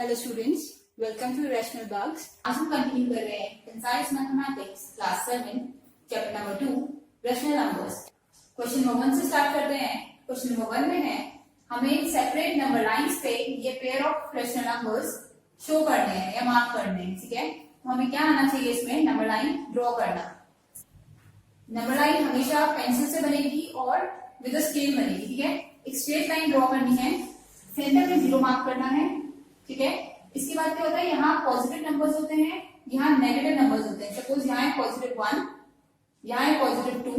Hello students, welcome to rational bugs. आज हम continue कर रहे हैं concise mathematics class 7 chapter number 2 rational numbers. Question number 1 से स्टार्ट करते हैं। क्वेश्चन नंबर 1 में है हमें सेपरेट नंबर लाइंस पे ये pair of rational numbers show करने हैं या मार्क करने हैं। ठीक है, तो हमें क्या आना चाहिए, इसमें नंबर लाइन ड्रॉ करना। नंबर लाइन हमेशा पेंसिल से बनेगी और विद स्केल बनेगी। ठीक है, एक स्ट्रेट लाइन ड्रॉ करनी है, सेंटर में 0 मार्क करना है। ठीक है, इसके बाद क्या होता है, यहाँ पॉजिटिव नंबर्स होते हैं, यहाँ नेगेटिव नंबर्स होते हैं। सपोज यहाँ है पॉजिटिव 1, यहाँ है पॉजिटिव 2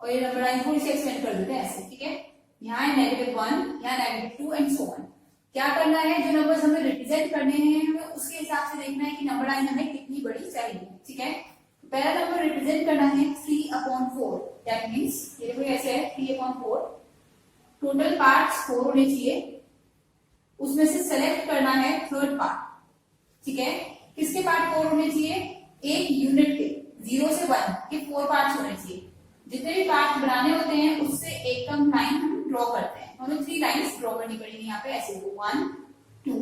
और ये नंबर लाइन थोड़ी सी एक्सटेंड कर देते हैं ऐसे। ठीक है, यहाँ है नेगेटिव 1, यहाँ नेगेटिव 2 एंड सो ऑन। क्या करना है, जो नंबर्स हमें रिप्रेजेंट करने हैं हमें उसके हिसाब से देखना है कि नंबर लाइन हमें कितनी बड़ी चाहिए। ठीक है, पहला नंबर रिप्रेजेंट करना है 3/4। दैट मीन्स ये देखो ऐसे है 3/4। टोटल पार्ट्स 4 होने चाहिए, उसमें से सेलेक्ट करना है थर्ड पार्ट। ठीक है, किसके पार्ट 4 होने चाहिए, एक यूनिट के 0 से 1 के 4 पार्ट्स होने चाहिए। जितने भी पार्ट बनाने होते हैं उससे एक कम लाइन हम ड्रॉ करते हैं। हमें 3 लाइंस ड्रॉ करनी पड़ेगी यहाँ पे ऐसे 1 2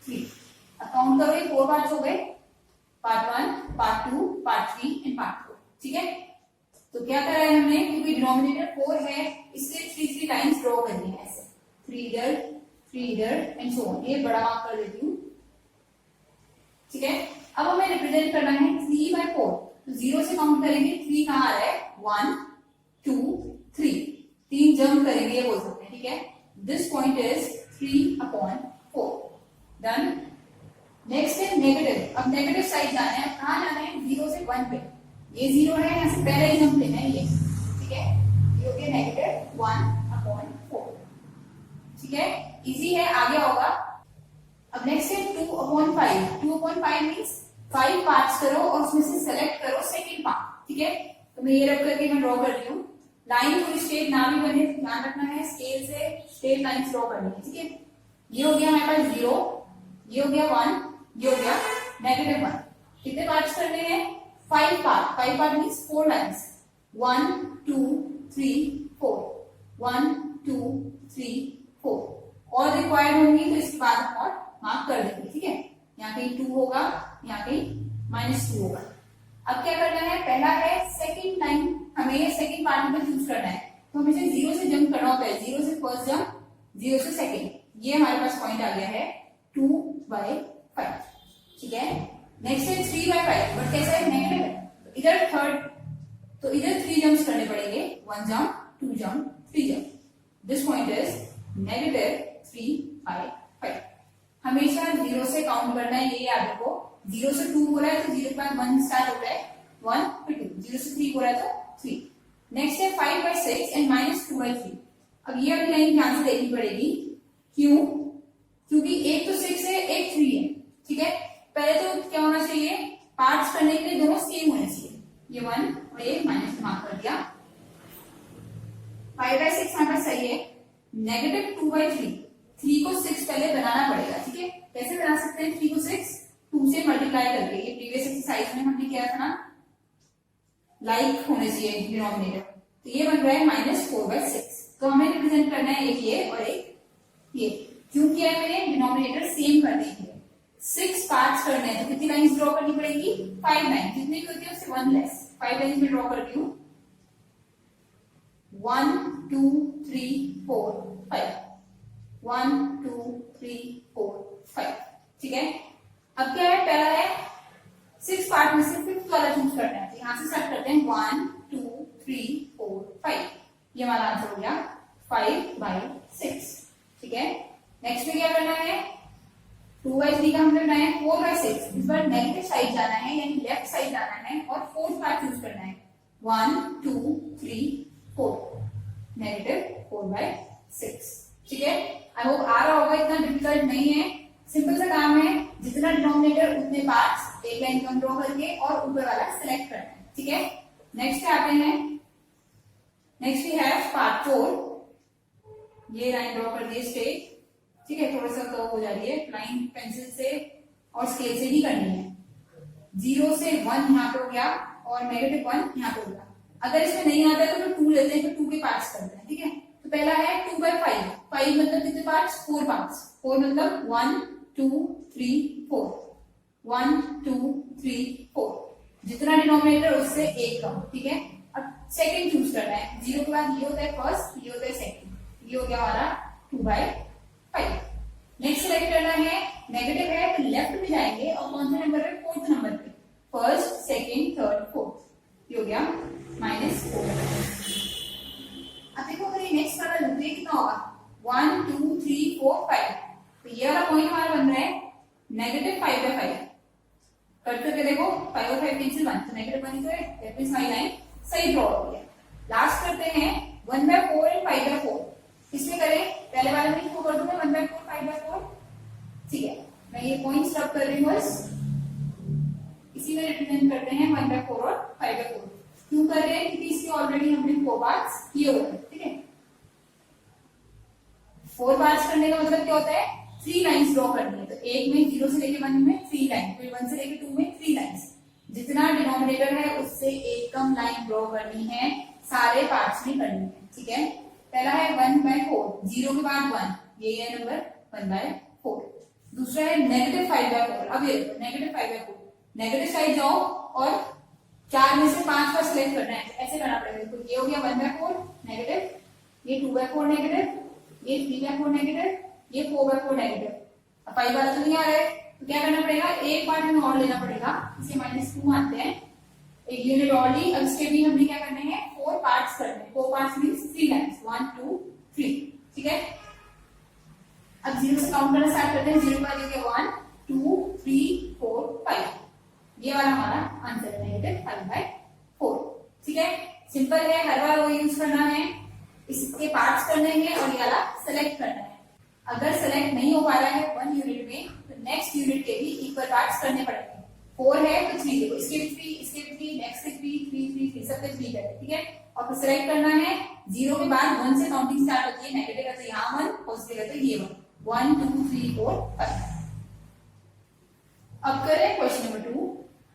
3। अब काउंट करो, 4 पार्ट्स हो गए, part 1, part 2, part 3 and part 4। ठीक है, तो क्या करा है हमने, क्योंकि डिनोमिनेटर 4 है इसलिए 3 लाइंस ड्रॉ करनी है ऐसे, 3 इधर एंड सो ऑन। ये बड़ा मार्क कर देती हूँ। ठीक है, अब हमें रिप्रेजेंट करना है 3/4। तो 0 से काउंट करेंगे, 3 कहाँ आ रहा है, 1 2 3, 3 जंप करेंगे ये बोल सकते हैं। ठीक है, this point is 3/4। Done. Next है नेगेटिव। अब नेगेटिव साइड जाना है, कहाँ जाना है, 0 से 1 पे। ये 0 है, यहाँ से पहले ही जंप लेना है ये। ठीक है, ये हो गया नेगेटिव 1/4। ठीक है, इजी है, आगे होगा। अब नेक्स्ट है 2/5। 2/5 मीन्स 5 पार्ट्स करो और उसमें से सेलेक्ट करो सेकंड पार्ट। ठीक है, तो मैं ये रख करके मैं ड्रॉ कर रही हूँ। लाइन थोड़ी स्ट्रेट ना भी बने, ध्यान रखना है स्केल से स्ट्रेट लाइन ड्रॉ करनी है। ठीक है, ये हो गया हमारे पास 0, ये हो गया 1, ये हो गया नेगेटिव 1। कितने पार्ट्स करने हैं, 5 पार्ट। 5 पार्ट मीन्स 4 लाइन्स, 1 2 3 4, 1 2 3 4 और रिक्वायर्ड होंगी तो इसके बाद हम और मार्क कर देंगे। ठीक है, यहाँ कहीं 2 होगा, यहाँ कहीं -2 होगा। अब क्या करना है, पहला है सेकंड लाइन, हमें सेकंड पार्ट में चूज करना है। तो हमें 0 से जंप करना होता है, 0 से फर्स्ट जंप, 0 से सेकंड। ये हमारे पास पॉइंट आ गया है 2/5। ठीक है, नेक्स्ट है 3/5, बट कैसा है, नेगेटिव है, इधर थर्ड, तो इधर 3 जंप्स करने पड़ेंगे, 1 jump 2 jump 3 jump. This point is negative 3/5। हमेशा 0 से काउंट करना है, ये याद रखो। 0 से 2 हो रहा है तो 0 के बाद 1 स्टार्ट होता है, 1 फिर 2। 0 से 3 हो रहा है तो 3। नेक्स्ट है 5/6 एंड -2/3। अब ये वाली लाइन ध्यान से देखनी पड़ेगी, क्यों, क्योंकि एक तो 6 है, एक 3 है। ठीक है, पहले तो क्या होना चाहिए, पार्ट्स करने के लिए दोनों सेम होने चाहिए। ये 1 और ये माइनस मार्क कर दिया। 5/6 हमारे पास सही है। नेगेटिव 2/3, 3 को 6 पहले बनाना पड़ेगा। ठीक है, कैसे बना सकते हैं, 3 को 6 2 से मल्टीप्लाई करके। ये प्रीवियस एक्सरसाइज में हमने किया था ना, लाइक होने चाहिए डिनोमिनेटर। तो ये बन रहा है -4/6। तो हमें रिप्रेजेंट करना है एक ये और एक ये। क्यों किया है मैंने, डिनोमिनेटर सेम करने के लिए। 6 पार्ट्स करने हैं तो कितनी लाइन्स ड्रॉ करनी पड़ेगी, 5 लाइन। जितनी भी होती है उससे 1 लेस। 5 लाइन्स में ड्रॉ करती हूँ, 1 2 3 4 5, 1 2 3 4 5। ठीक है, अब क्या है, पहला है 6 पार्ट में से 5th वाला चूज करना है। तो यहां से स्टार्ट करते हैं, 1 2 3 4 5। ये हमारा आंसर हो गया 5/6। ठीक है, नेक्स्ट में क्या करना है, 2/3 का हमने बनाया 4/6। इस बार नेगेटिव साइड जाना है, यानी लेफ्ट साइड जाना है और 4th पार्ट चूज करना है, 1 2 3 4, नेगेटिव 4/6। ठीक है, आई होप आ रहा होगा, इतना डिफिकल्ट नहीं है, सिंपल सा काम है। जितना डिनोमिनेटर उतने पार्ट्स, एक लाइन कम ड्रॉ करके और ऊपर वाला सिलेक्ट करना है। ठीक है, नेक्स्ट आते हैं, नेक्स्ट वी हैव पार्ट 4। ये लाइन ड्रॉ कर दी स्ट्रेट। ठीक है, थोड़ा सा कर्व हो जा रही है, लाइन पेंसिल से और स्केल से ही करनी है। 0 से 1 यहाँ पे हो गया और -1 यहाँ पे हो गया। अगर इसमें नहीं आता है तो 2 लेते हैं, तो 2 के पार्ट्स करते हैं। ठीक है, तो पहला है 2/5। 5 मतलब कितने पार्ट्स, 4 पार्ट्स। 4 मतलब 1 2 3 4, 1 2 3 4, जितना डिनोमिनेटर उससे एक कम, ठीक है। अब सेकंड चूज करना है, 0 के बाद ये होता है फर्स्ट, ये होता है सेकंड, ये हो गया हमारा 2/5। नेक्स्ट सेलेक्ट करना है, नेगेटिव है तो लेफ्ट में जाएंगे और कौन सा नंबर है, फोर्थ नंबर पे, फर्स्ट सेकंड थर्ड फोर्थ, ये हो गया -4। अब देखो अगर ये नेक्स्ट वाला लूप कितना होगा, 1 2 3 4 5, तो ये वाला पॉइंट हमारा बन रहा है -5/5। कट करके देखो 5 और 5 कैंसिल 1, तो -1 तो है, दैट मींस हमारी लाइन सही ड्रॉ हो गई है। लास्ट करते हैं 1/4 एंड 5/4, किसमें करें, पहले वाले में इसको कर दूं मैं 1/4 5/4, ठीक है। मैं ये पॉइंट्स रब कर रही हूँ, बस इसी में रिप्रेजेंट करते हैं 1/4 और 5/4। क्यों कर रहे हैं, क्योंकि इसके ऑलरेडी हमने 4 पार्ट्स किए हुए हैं, ठीक है। 4 पार्ट्स करने का मतलब क्या होता है, 3 लाइंस ड्रॉ करनी है, तो एक में 0 से लेके 1 में 3 लाइन, फिर 1 से लेके 2 में 3 लाइंस, जितना डिनोमिनेटर है उससे एक कम लाइन ड्रॉ करनी है, सारे पार्ट्स में करनी है, ठीक है। पहला है 1/4, 0 के बाद 1, ये है नंबर 1/4। दूसरा है -5/4, अब ये -5/4, नेगेटिव साइड जाओ और 4 में से 5 का सिलेक्ट करना है, ऐसे करना पड़ेगा। तो ये हो गया 1/4 नेगेटिव, ये 2/4 नेगेटिव, ये 3/4 नेगेटिव, ये 4/4 नेगेटिव। अब 5 वाला तो नहीं आ रहा है, तो क्या करना पड़ेगा, एक पार्ट हमें और लेना पड़ेगा, इसे -2 मानते हैं, एक यूनिट और ली। अब इसके भी हमने क्या करने हैं, 4 पार्ट्स करने हैं, 4 पार्ट्स मींस 3 लाइंस, 1 2 3, ठीक है। अब 0 से काउंट करना स्टार्ट करते हैं, 0 के बाद ये 1 2 3 4 5, ये वाला हमारा आंसर है -5/4, ठीक है। सिंपल है, हर बार वो यूज करना है, इसके पार्ट्स करने हैं और ये वाला सेलेक्ट करना है। अगर सेलेक्ट नहीं हो पा रहा है 1 यूनिट में, तो नेक्स्ट यूनिट के भी इक्वल पार्ट्स करने पड़ेंगे। 4 है तो 3 देखो, इसके भी 3, इसके भी 3, नेक्स्ट के 3 3 3 3, सबके 3 करें, ठीक है। और फिर सेलेक्ट करना है, 0 के बाद 1 से काउंटिंग स्टार्ट होती है, नेगेटिव है तो यहाँ 1, पॉजिटिव है तो ये 1, 1 2 3 4 5। अब करें क्वेश्चन नंबर 2।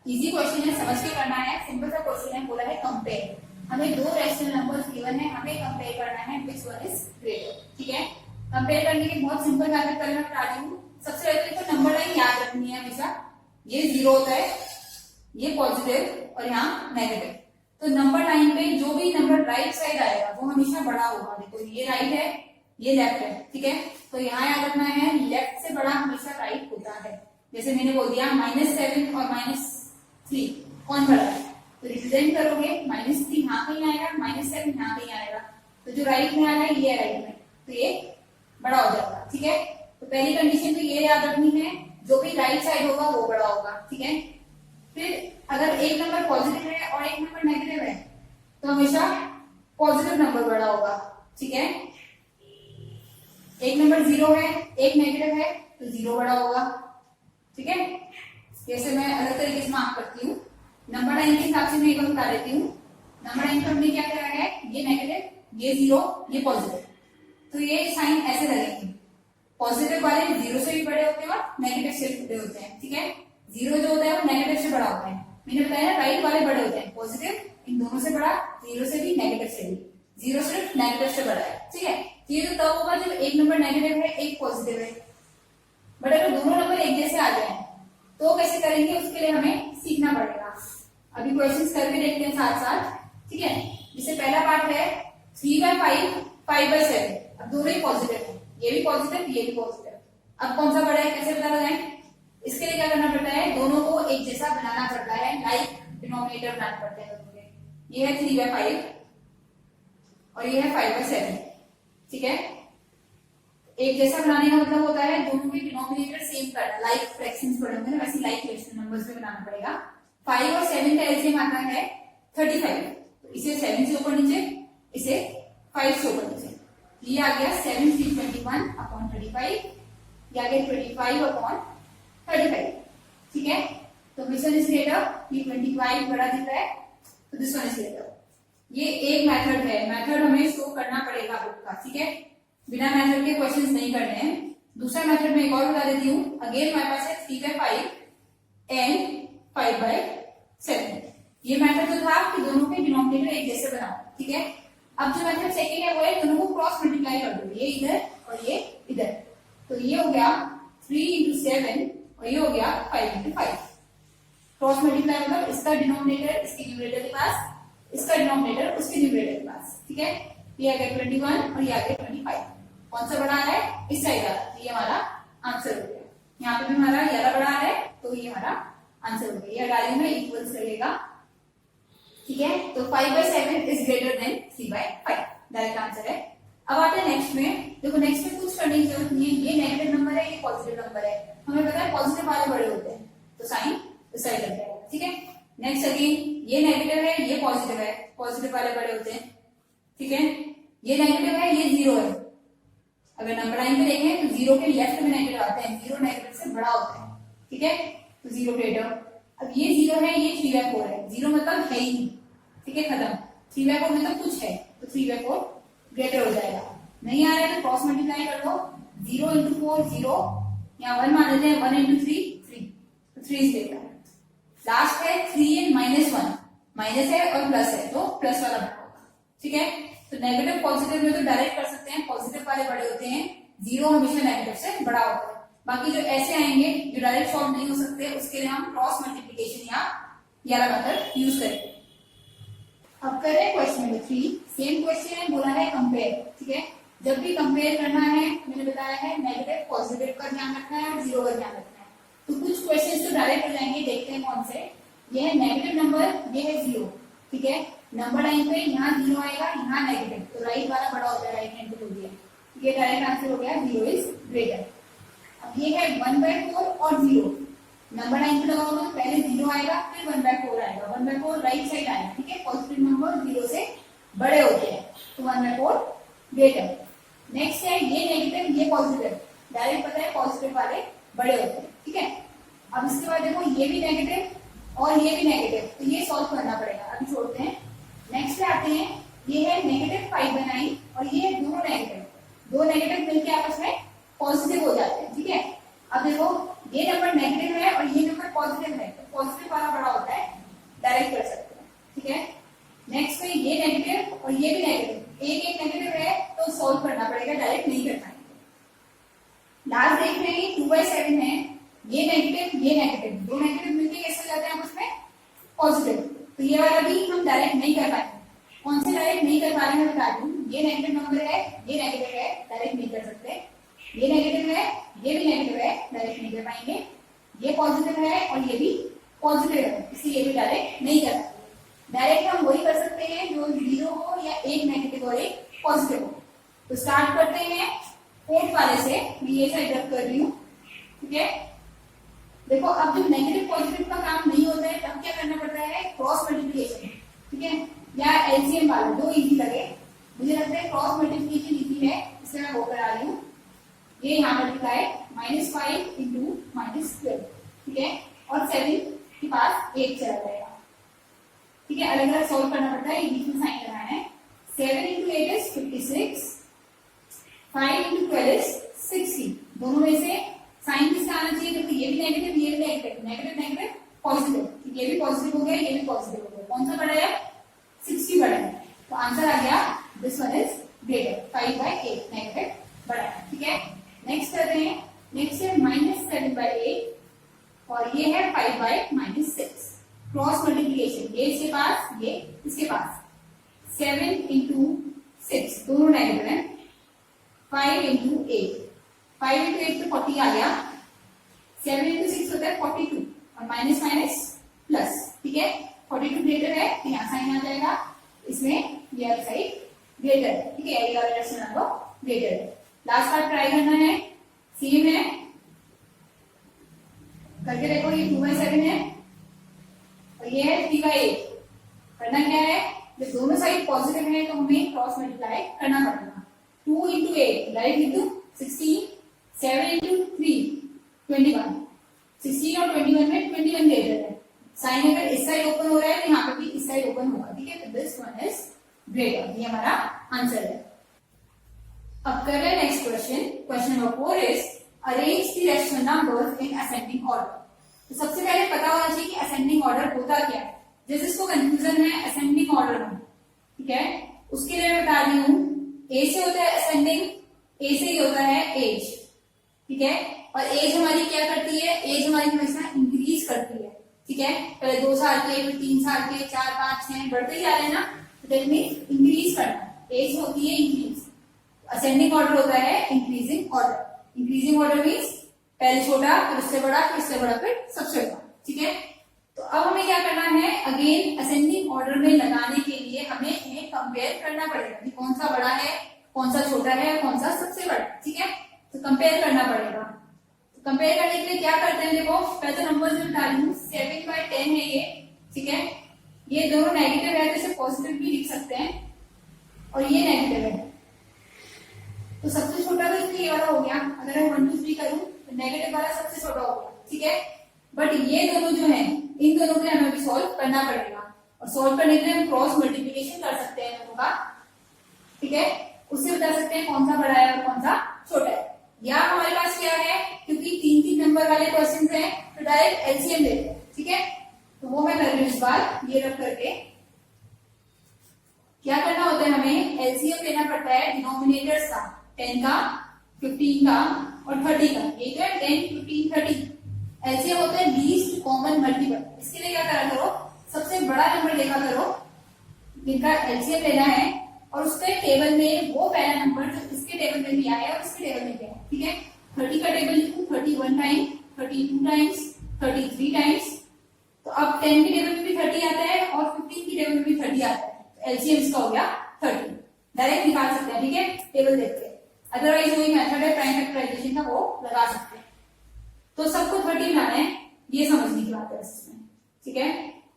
इजी क्वेश्चन है, समझ के करना है, सिंपल सा क्वेश्चन है। बोला है कंपेयर, हमें 2 रैशनल नंबर्स गिवन है, हमें कंपेयर करना है व्हिच वन इज ग्रेटर, ठीक है। कंपेयर करने की बहुत सिंपल मेथड करना बता रही हूँ। सबसे पहले तो नंबर लाइन याद रखनी है हमेशा, ये 0 होता है, ये पॉजिटिव और यहाँ नेगेटिव, तो नंबर लाइन पे जो भी नंबर राइट साइड आएगा वो हमेशा बड़ा होगा। देखो ये राइट है, ये लेफ्ट है, ठीक है। तो यहाँ याद रखना है, लेफ्ट से बड़ा हमेशा राइट होता है। जैसे मैंने बोल दिया -7 और -3 कौन बड़ा है, तो रिप्रेजेंट करोगे, -3 यहाँ कहीं आएगा, -7 यहाँ कहीं आएगा, तो जो राइट में आ रहा है ये राइट में, तो ये बड़ा हो जाएगा, ठीक है। तो पहली कंडीशन तो ये याद रखनी है, जो भी राइट साइड होगा वो बड़ा होगा, ठीक है। फिर अगर एक नंबर पॉजिटिव है और एक नंबर नेगेटिव है, तो हमेशा पॉजिटिव नंबर बड़ा होगा, ठीक है। एक नंबर 0 है, एक नेगेटिव है, तो 0 बड़ा होगा, ठीक है। जैसे मैं अलग तरीके से मार्क करती हूँ, नंबर लाइन के हिसाब से मैं एक बार बता देती हूँ। नंबर लाइन पर हमने क्या करा है, ये नेगेटिव, ये 0, ये पॉजिटिव, तो ये साइन ऐसे लगेंगे। पॉजिटिव वाले 0 से भी बड़े होते हैं और नेगेटिव से भी बड़े होते हैं, ठीक है। 0 जो होता है वो नेगेटिव से बड़ा होता है, मैंने बताया ना, राइट वाले बड़े होते हैं, पॉजिटिव इन दोनों से बड़ा, 0 से भी नेगेटिव से भी, 0 सिर्फ नेगेटिव से बड़ा है, ठीक है। ये तो तब होगा जब एक नंबर नेगेटिव है, एक पॉजिटिव है। बट अगर दोनों नंबर एक जैसे आ जाए तो कैसे करेंगे, उसके लिए हमें सीखना पड़ेगा। अभी क्वेश्चंस करके देखते हैं साथ साथ, ठीक है। जैसे पहला पार्ट है 3/5 5/7, अब दोनों ही पॉजिटिव है, ये भी पॉजिटिव ये भी पॉजिटिव, अब कौन सा बड़ा है कैसे पता लगाएं, इसके लिए क्या करना पड़ता है, दोनों को एक जैसा बनाना पड़ता है, लाइक डिनोमिनेटर बनाना पड़ते हैं दोनों के। ये है 3/5 और ये है 5/7, ठीक है। एक जैसा बनाने का मतलब होता है दोनों के डिनोमिनेटर सेम करना, लाइक फ्रैक्शंस पढ़े होंगे ना, वैसे लाइक रेशनल नंबर्स में बनाना पड़ेगा। 5 और 7 का एलसीएम आता है 35, तो इसे 7 से ऊपर नीचे, इसे 5 से ऊपर नीचे, ये आ गया 7 3 21/35, ये आ गया 25/35, ठीक है। तो विच वन इज ग्रेटर, ये 25 बड़ा दिख रहा है, तो दिस वन इज ग्रेटर। ये एक मेथड है, मेथड हमें शो करना पड़ेगा बुक का, ठीक है, बिना मेथड के क्वेश्चंस नहीं करने हैं। दूसरा मेथड में एक और बता देती हूँ, अगेन हमारे पास है 3/5 एंड 5/7। ये मेथड जो था कि दोनों के डिनोमिनेटर एक जैसे बनाओ, ठीक है। अब जो मेथड सेकंड है वो है दोनों को क्रॉस मल्टीप्लाई कर दो, ये इधर और ये इधर, तो ये हो गया 3 × 7 21 और ये आ गया 25। कौन सा बड़ा है? इस साइड वाला, तो ये हमारा आंसर हो गया। यहाँ पे भी हमारा ये वाला बड़ा है, तो ये हमारा आंसर हो गया। ये डाली में इक्वल्स लगेगा, ठीक है। तो 5/7 is greater than 3/5, direct answer है। अब आते हैं नेक्स्ट में। देखो नेक्स्ट में कुछ करने की जरूरत नहीं है, ये नेगेटिव नंबर है, ये पॉजिटिव नंबर है, हमें पता है पॉजिटिव वाले बड़े होते हैं, तो साइन इस साइड लग जाएगा, ठीक है। नेक्स्ट अगेन ये नेगेटिव है, ये पॉजिटिव है, पॉजिटिव वाले बड़े होते हैं, ठीक है। ये नेगेटिव है, ये जीरो है। अगर नंबर लाइन पे देखें तो जीरो के लेफ्ट में नेगेटिव आते हैं, जीरो नेगेटिव से बड़ा होता है, ठीक है, तो जीरो ग्रेटर। अब ये जीरो है, ये 3/4 है, जीरो मतलब है ही नहीं, ठीक है, खत्म। 3/4 में तो कुछ है, तो 3/4 ग्रेटर हो जाएगा। नहीं आ रहा है तो क्रॉस मल्टीप्लाई कर दो, 0 into 4 0, यहाँ 1 मान लेते हैं, 1 into 3 3, तो 3 इज ग्रेटर। लास्ट है 3 and -1, माइनस है और प्लस है, तो प्लस वाला बड़ा होगा, ठीक है। तो नेगेटिव पॉजिटिव में तो डायरेक्ट कर सकते हैं, पॉजिटिव वाले बड़े होते हैं, जीरो हमेशा नेगेटिव से बड़ा होता है। बाकी जो ऐसे आएंगे जो डायरेक्ट सॉल्व नहीं हो सकते, उसके लिए हम क्रॉस मल्टीप्लीकेशन या ये वाला मेथड यूज करेंगे। अब कर रहे हैं क्वेश्चन नंबर 3। सेम क्वेश्चन है, बोला है कंपेयर, ठीक है। जब भी कंपेयर करना है, मैंने बताया है नेगेटिव पॉजिटिव का ध्यान रखना है और जीरो का ध्यान रखना है। तो कुछ क्वेश्चन तो डायरेक्ट हो जाएंगे, देखते हैं कौन से। ये है नेगेटिव नंबर, ये है जीरो, ठीक है। नंबर लाइन पे यहाँ जीरो आएगा, यहाँ नेगेटिव, तो राइट वाला बड़ा होता है, राइट हैंड पे हो गया, ये डायरेक्ट आंसर हो गया, जीरो इज ग्रेटर। अब ये है 1/4 और जीरो, नंबर लाइन पे लगाओगे तो पहले जीरो आएगा, फिर 1/4 आएगा, 1/4 राइट साइड आएगा, ठीक है। पॉजिटिव नंबर जीरो से बड़े होते हैं, तो 1/4 ग्रेटर। नेक्स्ट है ये नेगेटिव, ये पॉजिटिव, डायरेक्ट पता है पॉजिटिव वाले बड़े होते हैं, ठीक है। अब इसके बाद देखो ये भी नेगेटिव और ये भी नेगेटिव, तो ये सॉल्व करना पड़ेगा, अभी छोड़ते हैं। नेक्स्ट पे आते हैं, ये है नेगेटिव 5/9 और ये है दोनों नेगेटिव, दो नेगेटिव मिलकर आपस में पॉजिटिव हो जाते हैं, ठीक है। अब देखो ये नंबर नेगेटिव है और ये नंबर पॉजिटिव है, तो पॉजिटिव वाला बड़ा होता है, डायरेक्ट कर सकते हैं, ठीक है। नेक्स्ट में ये नेगेटिव और ये भी नेगेटिव, एक एक नेगेटिव है तो सॉल्व करना पड़ेगा, डायरेक्ट नहीं कर पाएंगे। लास्ट देख रहे हैं 2/7 है, ये नेगेटिव ये नेगेटिव, दो नेगेटिव मिलकर कैसे हो जाते हैं आपस में पॉजिटिव, तो ये वाला भी हम डायरेक्ट नहीं कर पाएंगे। कौन से डायरेक्ट नहीं कर पा रहे हैं मैं बता दूं, ये नेगेटिव नंबर है, ये नेगेटिव है, डायरेक्ट नहीं कर सकते। ये नेगेटिव है, ये भी नेगेटिव है, डायरेक्ट नहीं कर पाएंगे। ये पॉजिटिव है और ये भी पॉजिटिव है, इसलिए ये भी डायरेक्ट नहीं कर पाएंगे। डायरेक्ट हम वही कर सकते हैं जो जीरो हो या एक नेगेटिव और एक पॉजिटिव हो। तो स्टार्ट करते हैं फोर्थ वाले से, मैं ये साइड रख कर रही हूँ, ठीक है। देखो अब जब नेगेटिव पॉजिटिव का काम नहीं होता है तब क्या करना पड़ता है, क्रॉस मल्टीप्लिकेशन, ठीक है, या एलसीएम वाला, जो इजी लगे। मुझे लगता है क्रॉस मल्टीप्लिकेशन इजी है, इसलिए मैं वो करा रही हूँ। ये यहाँ मल्टीप्लाई -5 into -12, ठीक है, और 7 के पास 8 चला जाएगा, ठीक है। अलग अलग सॉल्व करना पड़ता है, बीच में साइन लगाना है। 7 into 8 is 56, 5 into 12 is 60। दोनों में से साइन किसका आना चाहिए, क्योंकि ये भी नेगेटिव ये भी नेगेटिव, नेगेटिव नेगेटिव पॉजिटिव, ये भी पॉजिटिव हो गया, ये भी पॉजिटिव हो गया। कौन सा बड़ा है, 60 बड़ा है, तो आंसर आ गया this one is greater, 5/8 negative बड़ा है, ठीक है। नेक्स्ट कर रहे हैं, नेक्स्ट है -7/8 और ये है 5/-6, क्रॉस मल्टीप्लिकेशन, ये इसके पास ये इसके पास, 7 into 6 दोनों नेगेटिव है, 5 into 8, 5 into 8 तो 40 आ गया, 7 into 6 होता है 42 और माइनस माइनस प्लस, ठीक है। 42 ग्रेटर है तो यहाँ साइन आ जाएगा, इसमें ये साइड ग्रेटर है, ठीक है, ये वाला रेशनल नंबर ग्रेटर है। लास्ट पार्ट ट्राई करना है, सेम है करके देखो, ये 2/7 है और ये है 3/8। करना क्या है, जब दोनों साइड पॉजिटिव है तो हमें क्रॉस मल्टीप्लाई करना पड़ेगा। 2 into 8 डायरेक्ट into 16, 7 into 3 21, 16 और 21 में 21 ग्रेटर है। साइन अगर इस साइड ओपन हो रहा है तो यहाँ पे भी इस साइड ओपन होगा, ठीक है, तो दिस वन इज ग्रेटर, ये हमारा आंसर है। अब कर रहे हैं next question. Question number 4 is arrange the rational numbers in ascending order. तो सबसे पहले पता होना चाहिए कि असेंडिंग ऑर्डर होता क्या है, जैसे इसको कंफ्यूजन है असेंडिंग ऑर्डर में, ठीक है, उसके लिए मैं बता रही हूँ। ए से होता है असेंडिंग, ए से ही होता है एज, ठीक है, और एज हमारी क्या करती है, एज हमारी हमेशा इंक्रीज करती है, ठीक है। पहले 2 साल के, फिर 3 साल के, 4 5 6 बढ़ते ही जा रहे हैं ना, तो दैट मीन्स इंक्रीज करना, एज होती है इंक्रीज। असेंडिंग ऑर्डर होता है increasing order. Increasing order means पहले छोटा, फिर उससे बड़ा, फिर उससे बड़ा, फिर सबसे बड़ा। ठीक है, तो अब हमें क्या करना है, अगेन असेंडिंग ऑर्डर में लगाने के लिए हमें इन्हें कंपेयर करना पड़ेगा कि कौन सा बड़ा है, कौन सा छोटा है, कौन सा सबसे बड़ा। ठीक है, तो कंपेयर करना पड़ेगा। तो कंपेयर करने के लिए क्या करते हैं, देखो पहले तो नंबर जो डालू 7/10 है ये। ठीक है, ये दोनों नेगेटिव है तो इसे पॉजिटिव भी लिख सकते हैं, और ये नेगेटिव है तो सबसे छोटा तो इसमें ये वाला हो गया। अगर मैं 1 2 3 करूं तो नेगेटिव वाला सबसे छोटा हो गया। ठीक है, बट ये दोनों जो है, इन दोनों को हमें भी सॉल्व करना पड़ेगा, और सॉल्व करने के लिए हम क्रॉस मल्टीप्लिकेशन कर सकते हैं दोनों का। ठीक है, उससे बता सकते हैं कौन सा बड़ा है और कौन सा छोटा है। या हमारे पास क्या है, क्योंकि 3 नंबर वाले क्वेश्चन है तो डायरेक्ट एलसीएम लेते हैं। ठीक है, तो वो मैं कर रही हूँ इस बार, ये रख करके क्या करना होता है, हमें एलसीएम लेना पड़ता है डिनोमिनेटर्स का, 10 का, 15 का और 30 का। ये जो है 10 15 30 एलसीएम होता है लीस्ट कॉमन मल्टीपल। इसके लिए क्या करा करो, सबसे बड़ा नंबर देखा करो जिनका एलसीएम लेना है, और उसके टेबल में वो पहला नंबर जो इसके टेबल में भी आया और इसके टेबल में भी आया। ठीक है, 30 का टेबल लिखूं 31 टाइम, 32 टाइम्स, 33 टाइम्स। तो अब 10 के टेबल में भी 30 आता है और 15 के टेबल में भी 30 आता है, तो एलसीएम इसका हो गया 30। डायरेक्ट निकाल सकते हैं। ठीक है, टेबल देख के, अदरवाइज वही मेथड है प्राइम फैक्टराइजेशन का, वो लगा सकते हैं। तो सबको 30 बनाना है, ये समझने की बात है इसमें। ठीक है,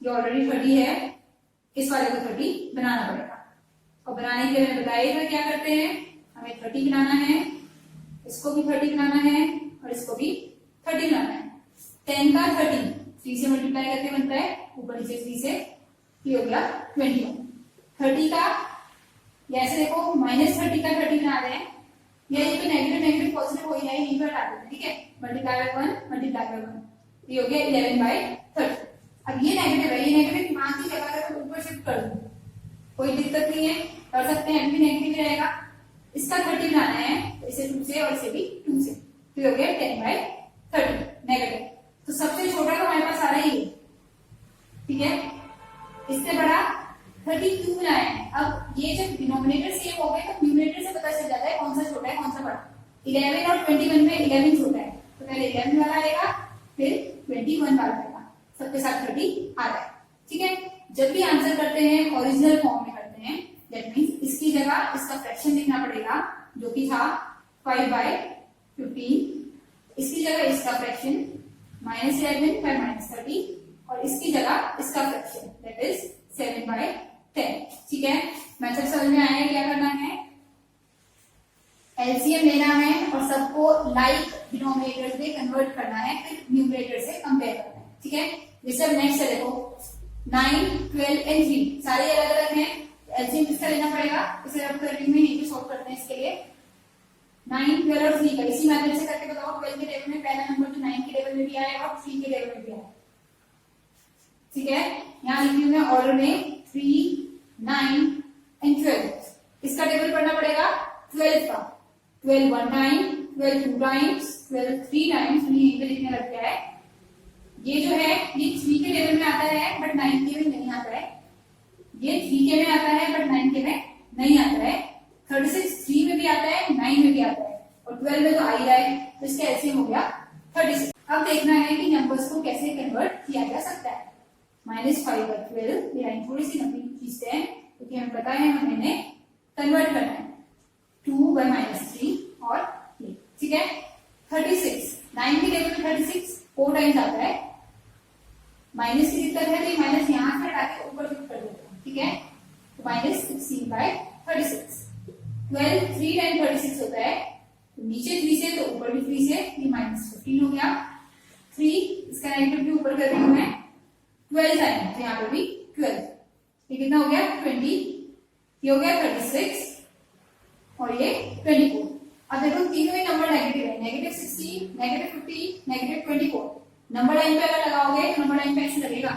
ये ऑलरेडी 30 है, इस वाले को 30 बनाना पड़ेगा। और बनाने के लिए मैंने बताया था क्या करते हैं, हमें 30 बनाना है, इसको भी 30 बनाना है और इसको भी 30 बनाना है। 10 का 30 3 से मल्टीप्लाई करके बनता है, ऊपर नीचे 3 से, ये हो गया 21। 30 का ऐसे देखो -30 का 30 बना रहे हैं, या ये तो नेगेटिव नेगेटिव पॉजिटिव हो ही है, यहीं पर हटा देते हैं। ठीक है, मल्टीप्लाई बाय 1 मल्टीप्लाई बाय 1, ये हो गया 11/30। अब ये नेगेटिव है, ये नेगेटिव दिमाग की जगह अगर ऊपर शिफ्ट कर दूं कोई दिक्कत नहीं है, कर सकते हैं, भी नेगेटिव रहेगा। इसका 30 बनाना है, तो इसे 2 से और इसे भी 2 से, तो हो गया 10/30 नेगेटिव। तो सबसे छोटा तो हमारे पास आ रहा ही है। ठीक है, इससे बड़ा 30 क्यों बनाया है। अब ये जब डिनोमिनेटर सेम हो गए तो न्यूमरेटर से पता चल जाता है कौन सा छोटा है कौन सा बड़ा। 11 और 21 में 11 छोटा है, तो पहले 11 वाला आएगा, फिर 21 वाला आएगा, सबके साथ 30 आ रहा है। ठीक है, जब भी आंसर करते हैं ओरिजिनल फॉर्म में करते हैं, दैट मीन्स इसकी जगह इसका फ्रैक्शन लिखना पड़ेगा जो कि था 5/15, इसकी जगह इसका फ्रैक्शन -11 by -30, और इसकी जगह इसका फ्रैक्शन दैट इज 7/10। ठीक है, मेथड समझ में आया, क्या करना है, एलसीएम लेना है और सबको लाइक डिनोमिनेटर से कन्वर्ट करना है, फिर न्यूमरेटर से कंपेयर करना है। ठीक है, जैसे अब नेक्स्ट है, देखो 9 12 एंड 3 सारे अलग अलग हैं, एलसीएम किसका लेना पड़ेगा, इसे रब कर रही हूं, यहीं पे सॉल्व करते हैं इसके लिए। 9 12 और 3 का इसी मेथड से करके बताओ। 12 के टेबल में पहला नंबर तो 9 के टेबल में भी आया और 3 के टेबल में भी आया। ठीक है, यहाँ लिखी हूं मैं ऑर्डर में 3 9 एंड 12। इसका टेबल पढ़ना पड़ेगा 12 का, 12 1 टाइम, 12 2 टाइम्स, 12 3 टाइम्स, यहीं पे लिखने लग गया है। ये जो है ये 3 के टेबल में आता है बट 9 के में नहीं आता है, ये 3 के में आता है बट 9 के में नहीं आता है। 36 3 में भी आता है 9 में भी आता है, और 12 में तो आ ही रहा है, तो इसका एलसीएम हो गया 36। अब देखना है कि नंबर्स को कैसे कन्वर्ट किया जा सकता है। -5/12, ये लाइन थोड़ी सी लंबी खींचते हैं क्योंकि हमें पता है हमें इन्हें कन्वर्ट करना है। 2/-3 और ये। ठीक है, 36 9 के टेबल में 36 4 टाइम्स आता है, माइनस की दिक्कत है तो ये माइनस यहाँ से हटा के ऊपर शिफ्ट कर देते हैं। ठीक है, तो -16/36। 12 3 टाइम 36 होता है, तो नीचे 3 से तो ऊपर भी 3 से, ये -15 हो गया। 3 इसका नेगेटिव भी ऊपर कर रही हूं मैं, 12 टाइम, तो यहाँ पर भी 12, ये कितना हो गया 20, ये हो गया 36 और ये 24। अब देखो तीनों ही नंबर नेगेटिव है, -16, -50, -24। नंबर लाइन पे अगर लगाओगे तो नंबर लाइन पे ऐसे लगेगा,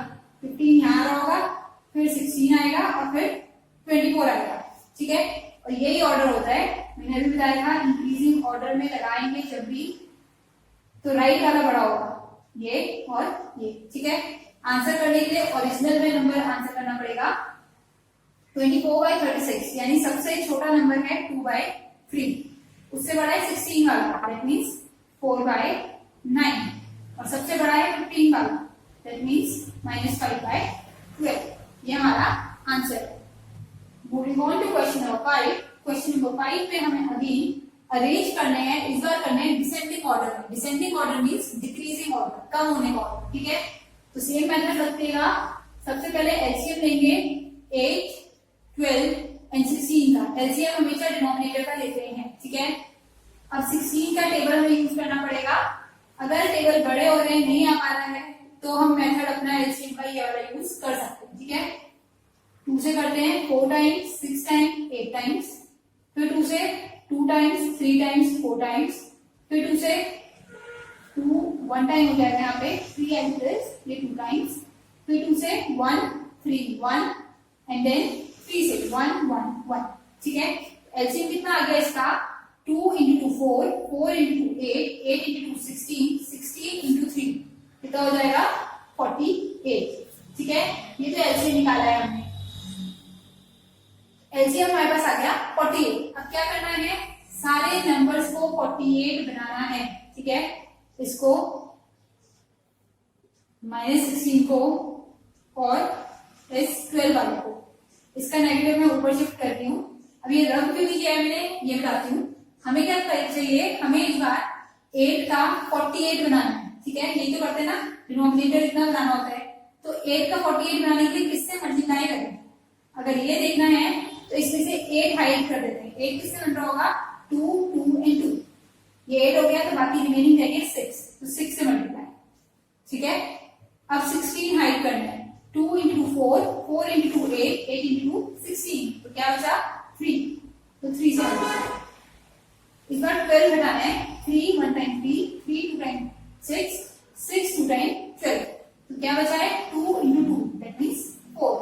15 यहाँ आ रहा होगा, फिर 16 आएगा और फिर 24 आएगा। ठीक है, और यही ऑर्डर होता है, मैंने अभी बताया था इंक्रीजिंग ऑर्डर में लगाएंगे जब भी तो राइट वाला बड़ा होगा, ये और ये। ठीक है, आंसर करने के लिए ओरिजिनल में नंबर आंसर करना पड़ेगा 24/36, यानी सबसे छोटा नंबर है 2/3। 3। उससे बड़ा है 16 वाला, दैट मीन्स 4/9। और सबसे बड़ा है 15 वाला, दैट मीन्स -5/12। ये हमारा आंसर है। Moving on to question number 5। Question number 5 पे हमें अगेन अरेंज करने हैं, इस बार करने हैं डिसेंडिंग ऑर्डर में। Descending order means decreasing order, कम होने का ऑर्डर, ठीक है। तो सेम मेथड रखिएगा। सबसे पहले एलसीएम लेंगे 8, 12 एंड 16 का। एलसीएम हमेशा डिनोमिनेटर का लेते हैं, ठीक है। अब 16 का टेबल हमें यूज करना पड़ेगा। अगर टेबल बड़े हो रहे हैं, नहीं आ पा रहा है, तो हम मेथड अपना एलसीएम का ये वाला यूज कर सकते हैं, ठीक है। 2 से करते हैं 4 टाइम्स, 6 टाइम्स, 8 टाइम्स। फिर 2 से 2 टाइम्स, 3 टाइम्स, 4 टाइम्स। फिर 2 से 2 1 टाइम हो जाएगा यहाँ पे, 3 एंड प्लस ये 2 टाइम्स। फिर 2 से 1 3 1 एंड देन 3 से 1 1 1, ठीक है। एलसीएम कितना आ गया इसका? 2 into 4, 4 into 8, 8 into 16, 16 into 3, कितना हो जाएगा? 48, ठीक है। ये तो एलसीएम निकाला है हमने। एलसीएम हमारे पास आ गया 48। अब क्या करना है? सारे नंबर्स को 48 बनाना है, ठीक है। इसको -16 को और इस 12 वाले को, इसका नेगेटिव मैं ऊपर शिफ्ट करती हूँ। अब ये रब क्यों किया है मैंने, ये बताती हूँ। हमें क्या चाहिए? हमें इस बार 8 का 48 बनाना है, ठीक है। यही तो करते हैं ना, डिनोमिनेटर इतना बनाना होता है। तो 8 का 48 बनाने के लिए किससे मल्टीप्लाई करें? अगर ये देखना है तो इसमें से 8 हाइड कर देते हैं। 8 किससे बन रहा होगा? 2 2 एंड 2। ये 8 हो गया, तो बाकी रिमेनिंग रहेंगे 6, तो 6 से मल्टीप्लाई, ठीक है। अब 16 हाइड करना है। 2 into 4, 4 into 8, 8 into 16, तो क्या बचा? 3, तो 3 से मल्टीप्लाई। इस बार 12 घटाना है। 3 1 टाइम 3, 3 2 टाइम 6, 6 2 टाइम 12, तो क्या बचा है? 2 into 2, दैट मीन्स 4,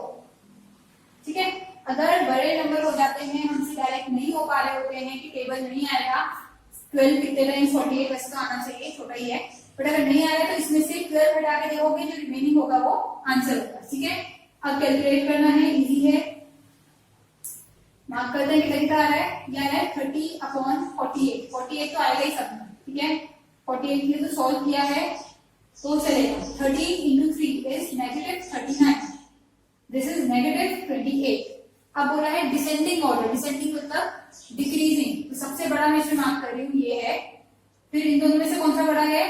ठीक है। अगर बड़े नंबर हो जाते हैं, हमसे डायरेक्ट नहीं हो पा रहे होते हैं कि टेबल नहीं आएगा 12 कितने टाइम्स 48, वैसे तो आना चाहिए, छोटा ही है, बट अगर नहीं आ रहा है तो इसमें से 12 हटा के देखोगे, जो रिमेनिंग होगा वो आंसर होगा, ठीक है। अब कैलकुलेट करना है, इजी है। मार्क करते हैं, कितना कितना आ रहा है? यह है 30/48। 48 तो आएगा ही सब में, ठीक है। 48 के लिए तो सॉल्व किया है तो चलेगा। 30 into 3 is -39, दिस इज -28। अब हो रहा है डिसेंडिंग ऑर्डर। डिसेंडिंग मतलब डिक्रीजिंग, तो सबसे बड़ा मैं इसमें मार्क कर रही हूँ, ये है। फिर इन दोनों में से कौन सा बड़ा है?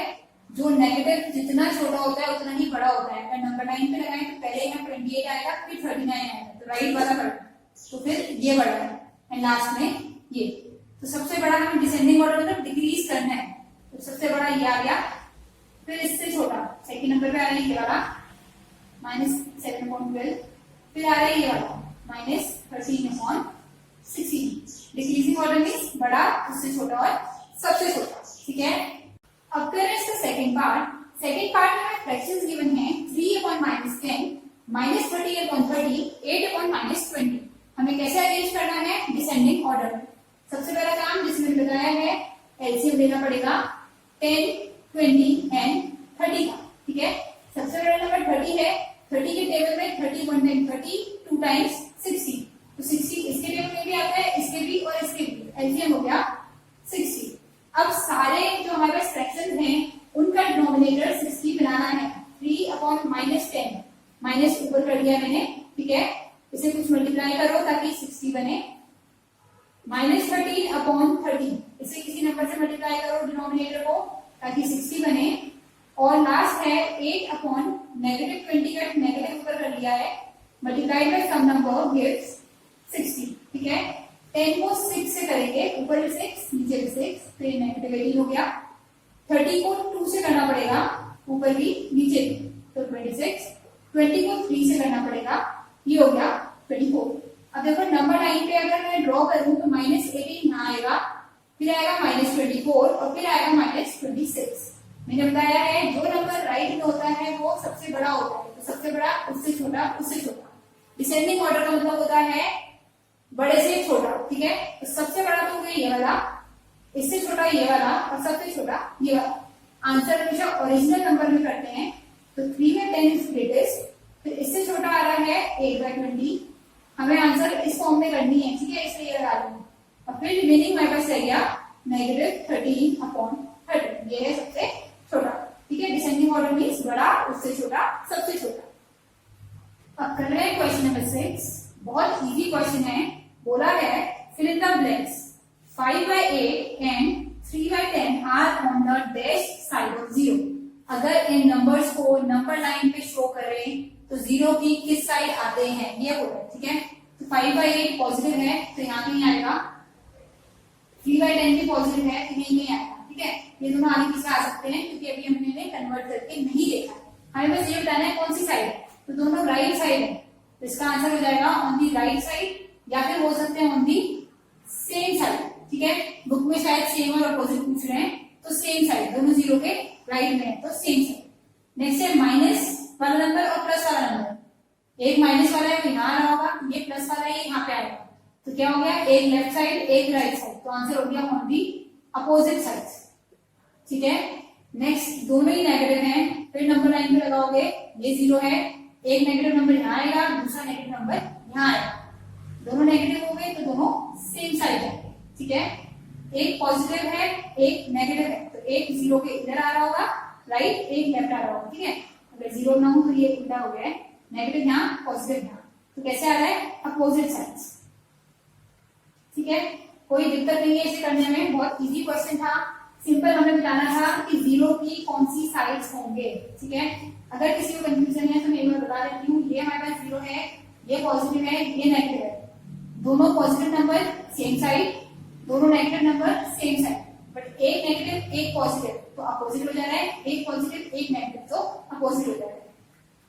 जो नेगेटिव जितना छोटा होता है उतना ही बड़ा होता है। अगर नंबर 9 पे लगाएं तो पहले यहाँ 28 आएगा, फिर 39 आएगा, तो राइट वाला बड़ा, तो फिर ये बड़ा है एंड लास्ट में ये। तो सबसे बड़ा हमें डिसेंडिंग ऑर्डर मतलब डिक्रीज करना है, तो सबसे बड़ा ये आ गया। फिर इससे छोटा सेकंड नंबर पे आ रहा है ये वाला -7/12। फिर आ रहा है ये वाला -13/16। डिक्रीजिंग ऑर्डर मीन्स बड़ा, उससे छोटा और सबसे छोटा, ठीक है। अब करें इसका सेकंड पार्ट। सेकंड पार्ट में फ्रैक्शंस गिवन है 3/-10, -30/30, 8/-20। हमें कैसे अरेंज करना है? डिसेंडिंग ऑर्डर में। सबसे पहला काम जिसमें बताया है, एलसीएम लेना पड़ेगा 10, 20 एंड 30 का, ठीक है। सबसे पहला नंबर 30 है। 30 के टेबल में 30 1 टाइम 30, 2 टाइम्स 60, तो 60 इसके टेबल में भी आता है, इसके भी और इसके भी। एलसीएम हो गया 60। अब सारे जो हमारे पास फ्रैक्शंस हैं उनका डिनोमिनेटर 60 बनाना है। 3/-10, माइनस ऊपर कर दिया मैंने, ठीक है। इसे कुछ मल्टीप्लाई करो ताकि 60 बने। -13/30, इसे किसी नंबर से मल्टीप्लाई करो डिनोमिनेटर को ताकि 60 बने। और लास्ट है 8/-20 का नेगेटिव ऊपर कर लिया है, multiplied by some number gives 60, ठीक है। 10 को 6 से करेंगे, ऊपर भी 6 नीचे भी 6, तो ये -18 हो गया। 30 को 2 से करना पड़ेगा, ऊपर भी नीचे भी, तो 26। 20 को 3 से करना पड़ेगा, ये हो गया 24। अब देखो नंबर 9 पे अगर मैं ड्रॉ करूं तो -18 ना आएगा, फिर आएगा -24 और फिर आएगा -26। मैंने बताया है जो नंबर राइट में होता है वो सबसे बड़ा होता है, तो सबसे बड़ा उससे छोटा उससे छोटा। डिसेंडिंग ऑर्डर का मतलब होता है बड़े से छोटा, ठीक है। तो सबसे बड़ा तो हो गया ये वाला, इससे छोटा ये वाला और सबसे छोटा ये वाला। आंसर हमेशा ओरिजिनल नंबर में करते हैं, तो 3 में 10 इज ग्रेटेस्ट। फिर इससे छोटा आ रहा है 8/20। हमें आंसर इस फॉर्म में करनी है, ठीक है, इसलिए ये लगा दूंगी और फिर रिमेनिंग हमारे पास रह गया -13/30, ये है सबसे छोटा। ठीक है, डिसेंडिंग ऑर्डर मीन्स बड़ा उससे छोटा सबसे छोटा। अब कर रहे हैं क्वेश्चन नंबर 6। बहुत इजी क्वेश्चन है। बोला गया है fill in the blanks 5/8 and 3/10 are on the dash side of 0। अगर इन नंबर्स को नंबर लाइन पे शो करें तो 0 की किस साइड आते हैं ये बोला है। ठीक है, तो 5/8 पॉजिटिव है तो यहाँ नहीं आएगा, 3/10 भी पॉजिटिव है तो नहीं आएगा। ठीक है, ये दोनों आगे पीछे आ सकते हैं क्योंकि अभी हमने कन्वर्ट करके नहीं देखा है। हमें बस ये बताना है कौन सी साइड है, तो दोनों राइट साइड है तो इसका आंसर हो जाएगा ऑन दी राइट साइड, या फिर हो सकते हैं ऑन दी सेम साइड। ठीक है, बुक में शायद सेम और अपोजिट पूछ रहे हैं तो सेम साइड, दोनों 0 के राइट में है तो सेम साइड। नेक्स्ट है माइनस वाला नंबर और प्लस वाला नंबर। एक माइनस वाला है वो यहाँ आ रहा होगा, ये प्लस वाला है यहाँ पे आएगा, तो क्या हो गया एक लेफ्ट साइड एक राइट साइड, तो आंसर हो गया ऑन दी अपोजिट साइड। ठीक है, नेक्स्ट दोनों ही नेगेटिव हैं, फिर नंबर लाइन पे लगाओगे ये 0 है, एक नेगेटिव नंबर यहाँ आएगा दूसरा नेगेटिव नंबर यहाँ आएगा, दोनों नेगेटिव हो गए तो दोनों सेम साइड है। ठीक है, एक पॉजिटिव है एक नेगेटिव है, तो एक 0 के इधर आ रहा होगा राइट, एक लेफ्ट आ रहा होगा। ठीक है, अगर 0 ना हो तो ये उल्टा हो गया है, नेगेटिव यहाँ पॉजिटिव यहाँ, तो कैसे आ रहा है अपोजिट साइड्स। ठीक है, कोई दिक्कत नहीं है इसे करने में, बहुत इजी क्वेश्चन था, सिंपल हमें बताना था कि 0 की कौन सी साइड्स होंगे। ठीक है, अगर किसी को कंफ्यूजन है तो मैं एक बार बता देती हूँ, ये हमारे पास 0 है, ये पॉजिटिव है ये नेगेटिव है, दोनों पॉजिटिव नंबर सेम साइड, दोनों negative number same side, but एक नेगेटिव एक पॉजिटिव तो अपोजिट हो जा रहा है, एक पॉजिटिव एक नेगेटिव तो अपोजिट हो जा रहा है।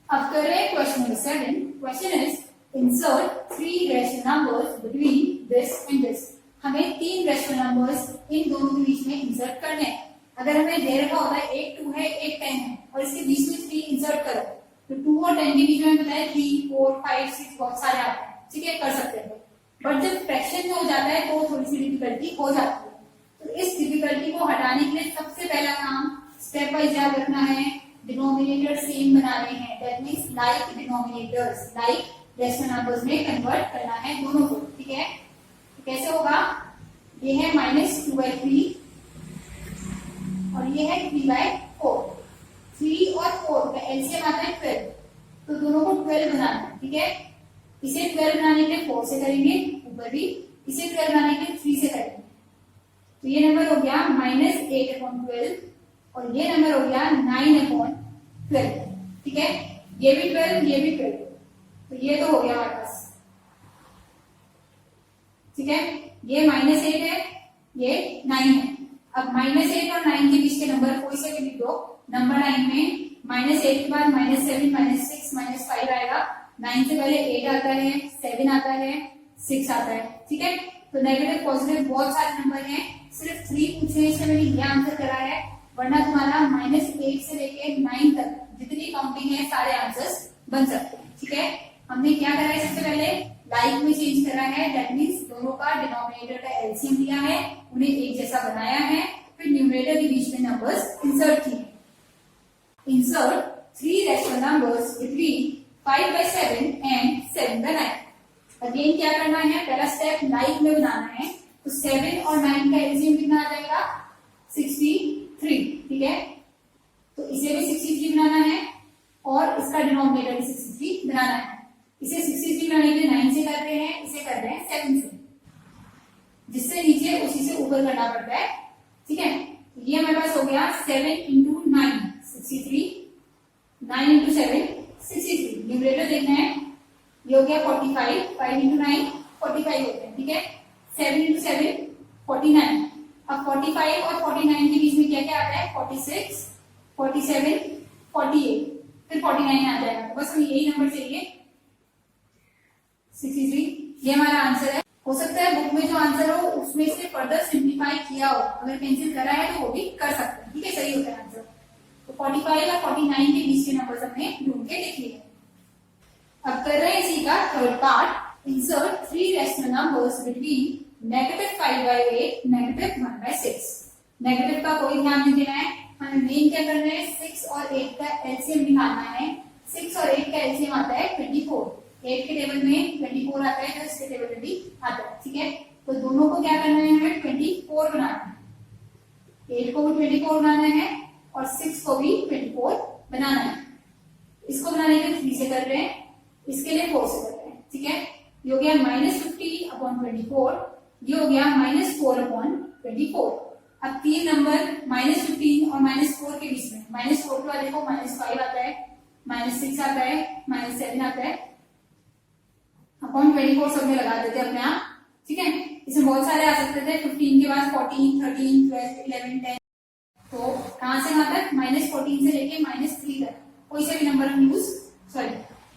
अब कर रहे हैं question number 7। Question is insert 3 rational numbers between this and this. हमें 3 रैशनल नंबर्स इन दोनों के बीच में इंसर्ट करने हैं। अगर हमें दे रखा होता है एक 2 है एक 10 है और इसके बीच में 3 इंसर्ट करो, तो 2 और 10 के बीच में बताया 3 4 5 6 बहुत सारे आते हैं। ठीक है, कर सकते हैं, बट जब फ्रैक्शन में हो जाता है तो थोड़ी सी डिफिकल्टी हो जाती है। तो इस डिफिकल्टी को हटाने के लिए सबसे पहला काम स्टेप वाइज याद रखना है, डिनोमिनेटर सेम बनाने हैं, that means like denominators, like rational numbers में कन्वर्ट करना है दोनों को। ठीक है, तो कैसे होगा, ये है -2/3 और ये है 3/4, 3 और 4 का एलसीएम आता है 12, तो दोनों को 12 बनाना है। ठीक है, इसे 12 बनाने के लिए 4 से करेंगे, ऊपर भी इसे 12 बनाने के लिए 3 से करेंगे, तो ये नंबर हो गया -8/12 और ये नंबर हो गया 9/12। ठीक है, ये भी 12 ये भी 12, तो ये तो हो गया हमारे पास। ठीक है, ये -8 है ये 9 है। अब -8 और 9 के बीच के नंबर कोई से भी लिख दो, नंबर लाइन में -8 के बाद -7 -6 -5 आएगा, 9 से पहले 8 आता है 7 आता है 6 आता है। ठीक है, तो नेगेटिव पॉजिटिव बहुत सारे नंबर हैं, सिर्फ 3 पूछे इसलिए मैंने ये आंसर करा है, वरना तुम्हारा -8 से लेके 9 तक जितनी काउंटिंग है सारे आंसर्स बन सकते हैं। ठीक है, हमने क्या करा है, सबसे पहले लाइक में चेंज करा है, दैट मींस दोनों का डिनोमिनेटर का एलसीएम लिया है, उन्हें एक जैसा बनाया है, फिर न्यूमरेटर के बीच में नंबर्स इंसर्ट किए। Insert 3 rational numbers between 5/7 and 7/9। Again क्या करना है, पहला स्टेप लाइक में बनाना है, तो 7 और 9 का एलसीएम कितना आ जाएगा 63। ठीक है, तो इसे भी 63 बनाना है और इसका डिनोमिनेटर भी 63 बनाना है। इसे 63 बनाने के लिए 9 से कर रहे हैं, इसे कर रहे हैं 7 से, जिससे नीचे उसी से ऊपर करना पड़ता है। ठीक है, ये हमारे पास हो गया 7 × 9 63, 9 × 7 63। न्यूमरेटर देखना है, ये हो गया 45, 5 × 9 45 होते हैं। ठीक है, 7 × 7 49। अब 45 और 49 के बीच में क्या क्या आता है, 46 47 48, फिर 49 आ जाएगा, तो बस हमें यही नंबर चाहिए 63। ये हमारा आंसर है। हो सकता है बुक में जो आंसर हो उसमें से फर्दर सिंप्लीफाई किया हो, अगर पेंसिल करा है तो वो भी कर सकते हैं। ठीक है, सही होता है आंसर। तो 45 और 49 के बीच के नंबर हमने ढूंढ के लिख लिए। अब कर रहे हैं इसी का third part, insert 3 rational numbers between -5/8 -1/6। Negative का कोई ध्यान नहीं देना है, हमें मेन क्या करना है, 6 और 8 का एलसीएम निकालना है। 6 और 8 का एलसीएम आता है 24, 8 के टेबल में 24 आता है तो इसके टेबल में भी आता है। ठीक है, तो दोनों को क्या करना है, हमें 24 बनाना है। 8 को भी 24 बनाना है और 6 को भी 24 बनाना है। इसको बनाने के लिए 3 से कर रहे हैं, इसके लिए 4 से कर रहे हैं, ठीक है। ये हो गया -50/24, ये हो गया -4/24। अब तीन नंबर -15 और -4 के बीच में, -4 के बाद देखो -5 आता है, -6 आता है, -7 आता है, अपॉन 24 सब में लगा देते अपने आप, ठीक है। इसमें बहुत सारे आ सकते थे, 15 के बाद 14, 13, 12, 11, 10, तो कहां से कहां तक, -14 से लेके -3 तक कोई से भी नंबर हम यूज, सॉरी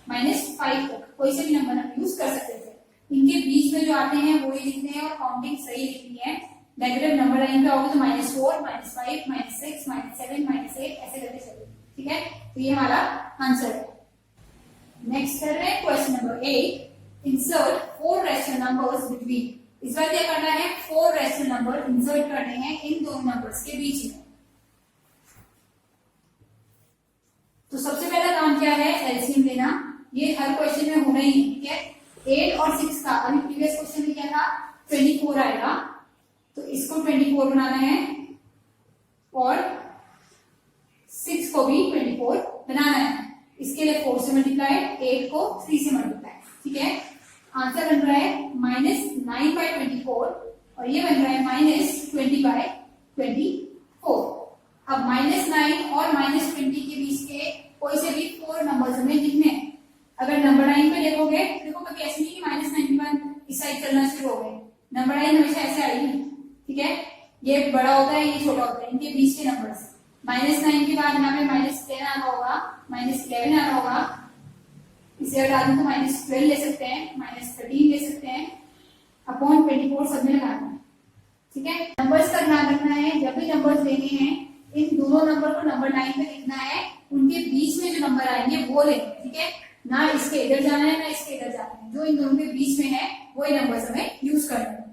-5 तक कोई से भी नंबर हम यूज कर सकते थे। इनके बीच में जो आते हैं वो ही लिखने हैं और काउंटिंग सही लिखनी है। नेगेटिव नंबर लाइन पे आओगे तो -4, -5, -6, -7, -8 ऐसे करके चलिए, ठीक है। तो ये हमारा आंसर है। नेक्स्ट कर रहे हैं question number 8, insert 4 rational numbers between. इस बार क्या करना है, 4 रैशनल नंबर इंसर्ट करने हैं इन दोनों नंबर्स के बीच में। तो सबसे पहला काम क्या है, एलसीएम लेना। ये हर क्वेश्चन में होना ही है, ठीक है। 8 और 6 का अभी प्रीवियस क्वेश्चन में क्या था, 24 आएगा, तो इसको 24 बनाना है और 6 को भी 24 बनाना है। इसके लिए 4 से मल्टीप्लाई, 8 को 3 से मल्टीप्लाई, ठीक है। आंसर बन रहा है -9/24 और ये बन रहा है -20/24। अब -9 और -20 के बीच के कोई से भी 4 नंबर्स हमें लिखने हैं। अगर नंबर लाइन पे देखोगे, देखो कभी ऐसे नहीं कि -91 इस साइड चलना शुरू हो गए, नंबर लाइन हमेशा ऐसे आएगी, ठीक है। ये बड़ा होता है, ये छोटा होता है, इनके बीच के नंबर्स। -9 के बाद यहाँ पे -10 आना होगा, -11 आना होगा, इसे हटा दूं तो -12 ले सकते हैं, -13 ले सकते हैं, अपॉन 24 सब में लगाना है, ठीक है। नंबर्स का ध्यान रखना है, जब भी नंबर्स लेने हैं इन दोनों नंबर को नंबर लाइन पे लिखना है, उनके बीच में जो नंबर आएंगे वो लेंगे, ठीक है। ना इसके इधर जाना है ना इसके इधर जाना है, जो इन दोनों के बीच में है वही नंबर्स हमें यूज करना है।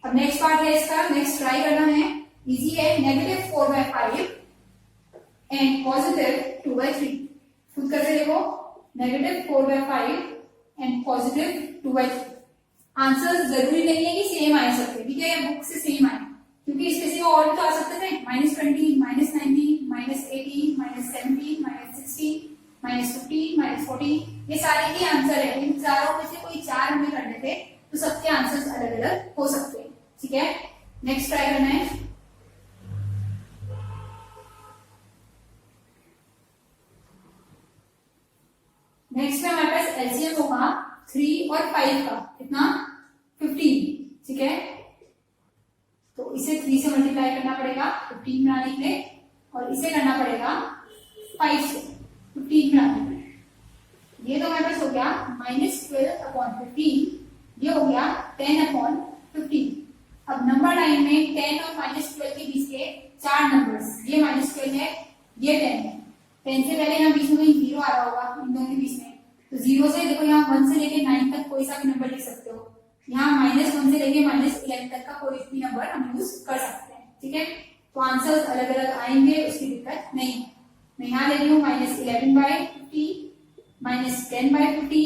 अब नेक्स्ट पार्ट है इसका, नेक्स्ट ट्राई करना है, इजी है। -4/5 एंड +2/3। खुद करके देखो, -4/5 एंड +2/3। आंसर जरूरी नहीं है कि सेम आए सकते, ठीक है, या बुक से सेम आए, क्योंकि इसके सिवा और भी तो आ सकते थे, -20, -19, -18, -17, -16, -15, -14, ये सारे ही आंसर है। इन चारों में से कोई 4 हमें करने थे, तो सबके आंसर्स अलग अलग हो सकते हैं, ठीक है। नेक्स्ट ट्राई करना है। नेक्स्ट में हमारे पास एलसीएम होगा 3 और 5 का, कितना, 15, ठीक है। तो इसे 3 से मल्टीप्लाई करना पड़ेगा 15 बनाने के लिए, और इसे करना पड़ेगा 5 से 15 बनाने के लिए। ये तो हमारे पास हो गया -12/15, ये हो गया 10/15। अब नंबर लाइन में 10 और -12 के बीच के 4 नंबर्स, ये -12 है, ये 10 है। 10 से पहले यहाँ बीच में 0 आ रहा होगा इन दोनों के बीच में, तो 0 से देखो यहाँ 1 से लेके 9 तक कोई सा भी नंबर लिख सकते हो। यहाँ -1 से लेके -11 तक का कोई भी नंबर हम यूज कर सकते हैं, ठीक है। तो आंसर्स अलग अलग आएंगे, उसकी दिक्कत नहीं है। मैं यहाँ ले रही हूँ -11/50, -10/50,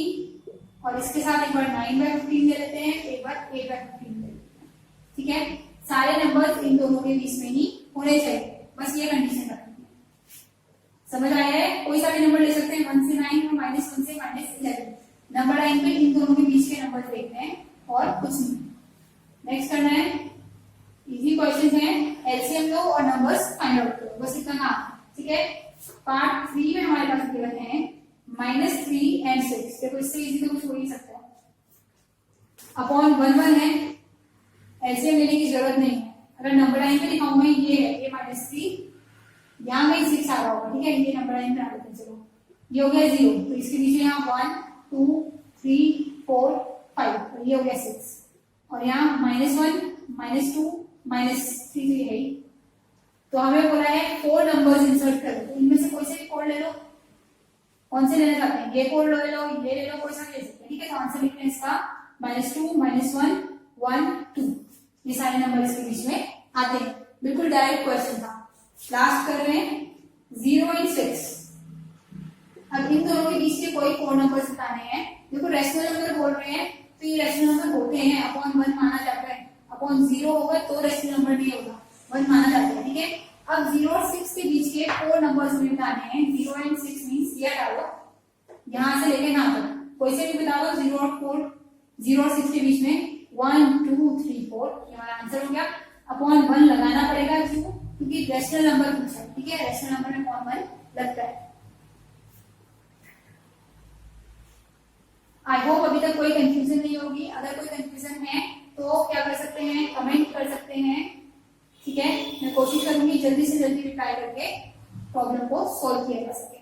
और इसके साथ एक बार 9/15 ले लेते हैं, एक बार 8/15 ले लेते हैं, ठीक है। सारे नंबर्स इन दोनों के बीच में ही होने चाहिए, बस ये कंडीशन रखनी है। समझ आया है, कोई सा भी नंबर ले सकते हैं, 1 से 9 और -1 से -11। नंबर लाइन पे इन दोनों के बीच के नंबर देखते हैं और कुछ नहीं। नेक्स्ट करना है, इजी क्वेश्चन है, एलसीएम लो और नंबर्स फाइंड आउट करो, बस इतना काम, ठीक है। पार्ट 3 में हमारे पास गिवन है -3 and 6। देखो इससे इजी तो कुछ हो ही सकता है, अपॉन 1 है, एलसीएम लेने की जरूरत नहीं है। अगर नंबर लाइन पे दिखाऊंगा ये है, ये -3, यहाँ में 6 आ रहा होगा, ठीक है। ये नंबर लाइन पे आ रहा है, चलो ये हो गया 0, तो इसके बीच में यहाँ 1, 2, 3, 4, 5, और ये हो गया 6, और यहाँ -1, -2, -3 है ही। तो हमें बोला है 4 नंबर्स इंसर्ट करो, तो इनमें से कोई से भी कोड ले लो। कौन से लेना चाहते हैं, ये कोड ले लो, ये ले लो, कोई सा ले सकते हैं, ठीक है। तो आंसर लिखते हैं इसका -2, -1, 1, 2, ये सारे नंबर इसके बीच में आते हैं। बिल्कुल डायरेक्ट क्वेश्चन था। लास्ट कर रहे हैं 0 and 6। अब इन दोनों के बीच के कोई 4 नंबर्स बताने हैं। देखो रैशनल नंबर बोल रहे हैं, तो क्योंकि रैशनल नंबर होते हैं अपॉन 1 माना जाता है, अपॉन 0 होगा तो रैशनल नंबर नहीं होगा, 1 माना जाता है, ठीक है। अब 0 और 6 के बीच के 4 नंबर्स हमें बताने हैं, 0 एंड 6 मींस ये डालो यहाँ से लेके यहाँ तक, कोई से भी बता दो 0 और 6 के बीच में 1 2 3 4, ये हमारा आंसर हो गया। अपॉन 1 लगाना पड़ेगा, क्यों? क्योंकि रैशनल नंबर पूछा है, ठीक है, रैशनल नंबर में अपॉन 1 लगता है। आई होप अभी तक कोई कंफ्यूजन नहीं होगी, अगर कोई कंफ्यूजन है तो क्या कर सकते हैं, कमेंट कर सकते हैं, ठीक है। मैं कोशिश करूंगी जल्दी से जल्दी रिप्लाई करके प्रॉब्लम को सॉल्व किया जा सके।